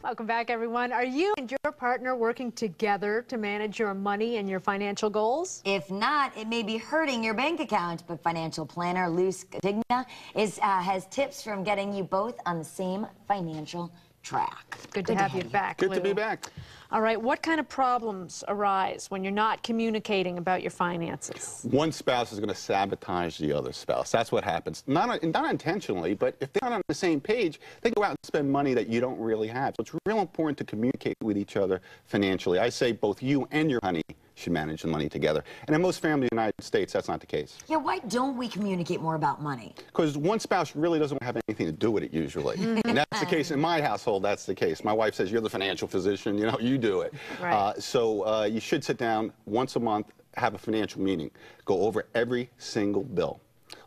Welcome back, everyone. Are you and your partner working together to manage your money and your financial goals? If not, it may be hurting your bank account, but financial planner Scatigna has tips from getting you both on the same financial track. Good to have you back, Good Lou. to be back. All right, what kind of problems arise when you're not communicating about your finances? One spouse is going to sabotage the other spouse. That's what happens. Not intentionally, but if they're not on the same page, they go out and spend money that you don't really have. So it's real important to communicate with each other financially. I say both you and your honey should manage the money together. And in most families in the United States, that's not the case. Yeah, why don't we communicate more about money? Because one spouse really doesn't have anything to do with it usually. And that's the case in my household. That's the case. My wife says, you're the financial physician, you do it. Right. So you should sit down once a month, have a financial meeting, go over every single bill.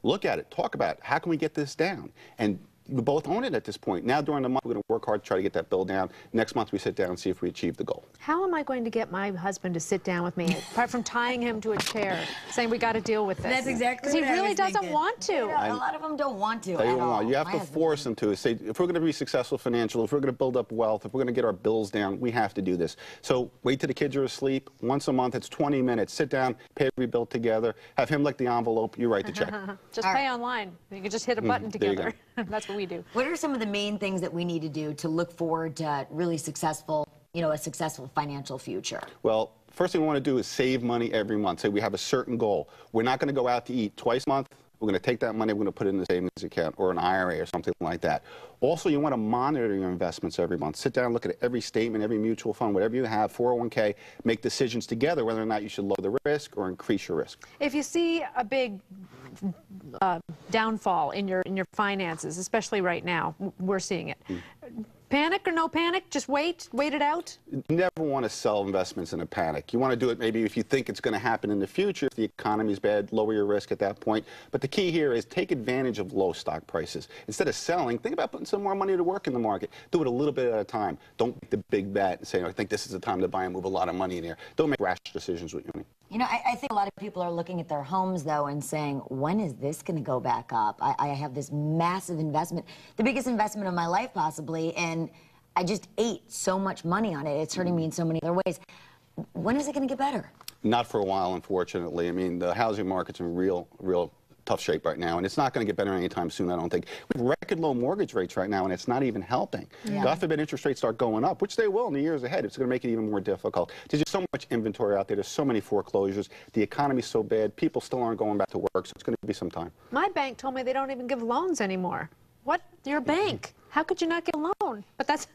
Look at it, talk about it. How can we get this down? And we both own it at this point. Now during the month, we're going to work hard to try to get that bill down. Next month, we sit down and see if we achieve the goal. How am I going to get my husband to sit down with me, apart from tying him to a chair, saying we got to deal with this? That's exactly what Because he really doesn't thinking. want to. Yeah, a lot of them don't want to. You have to force them to. Say, if we're going to be successful financially, if we're going to build up wealth, if we're going to get our bills down, we have to do this. So wait till the kids are asleep. Once a month, it's 20 minutes. Sit down, pay every bill together. Have him lick the envelope. You write the check. Just pay online. You can just hit a button together. That's what we do. What are some of the main things that we need to do to look forward to really successful, a successful financial future? Well, first thing we want to do is save money every month. Say we have a certain goal. We're not going to go out to eat twice a month. We're going to take that money, we're going to put it in a savings account or an IRA or something like that. Also, you want to monitor your investments every month. Sit down, look at every statement, every mutual fund, whatever you have, 401k, make decisions together whether or not you should lower the risk or increase your risk. If you see a big downfall in your finances, especially right now, we're seeing it. Panic or no panic? Just wait it out? You never want to sell investments in a panic. You want to do it maybe if you think it's going to happen in the future. If the economy is bad, lower your risk at that point. But the key here is take advantage of low stock prices. Instead of selling, think about putting some more money to work in the market. Do it a little bit at a time. Don't make the big bet and say, I think this is the time to buy and move a lot of money in here. Don't make rash decisions with your money. I think a lot of people are looking at their homes, though, and saying, when is this going to go back up? I have this massive investment, the biggest investment of my life, possibly, and I just ate so much money on it. It's hurting me in so many other ways. When is it going to get better? Not for a while, unfortunately. I mean, the housing market's in real tough shape right now, and it's not going to get better anytime soon, I don't think. We have record low mortgage rates right now, and it's not even helping. Yeah. God forbid interest rates start going up, which they will in the years ahead. It's going to make it even more difficult. There's just so much inventory out there. There's so many foreclosures. The economy's so bad. People still aren't going back to work, so it's going to be some time. My bank told me they don't even give loans anymore. What? You're a bank. How could you not get a loan? But that's...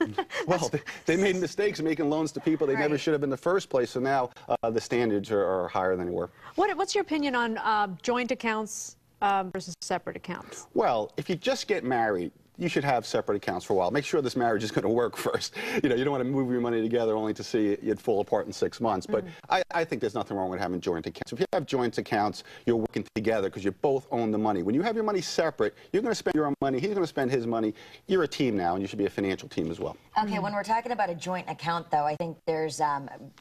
Well, they made mistakes making loans to people they never should have in the first place, so now the standards are higher than they were. What's your opinion on joint accounts versus separate accounts? Well, if you just get married, you should have separate accounts for a while. Make sure this marriage is going to work first. You don't want to move your money together only to see it fall apart in 6 months. But I think there's nothing wrong with having joint accounts. If you have joint accounts, you're working together because you both own the money. When you have your money separate, you're going to spend your own money, he's going to spend his money. You're a team now, and you should be a financial team as well. Okay, when we're talking about a joint account, though, I think there's,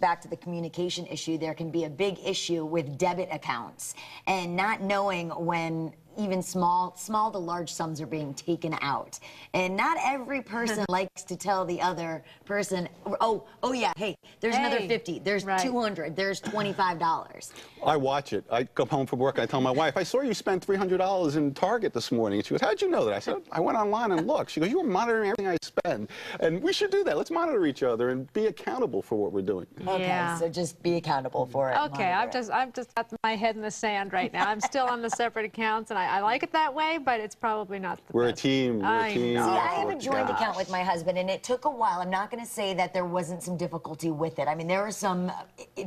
back to the communication issue, there can be a big issue with debit accounts and not knowing when even small to large sums are being taken out. And not every person likes to tell the other person, oh yeah, hey, there's another 50, there's 200, there's $25. I watch it. I come home from work, I tell my wife, I saw you spent $300 in Target this morning. And she goes, how'd you know that? I said, I went online and looked. She goes, you were monitoring everything I spend. And we should do that. Let's monitor each other and be accountable for what we're doing. Okay, so just be accountable for it. Okay, I've just got my head in the sand right now. I'm still on the separate accounts, and I like it that way, but it's probably not the best. We're a team. We're a team. See, I have a joint account with my husband, and it took a while. I'm not going to say that there wasn't some difficulty with it. I mean, there was some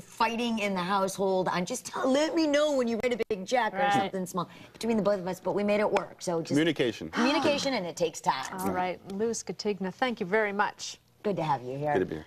fighting in the household on just let me know when you write a big check or something small between the both of us, but we made it work. So just communication. Communication, and it takes time. All right, Scatigna, thank you very much. Good to have you here. Good to be here.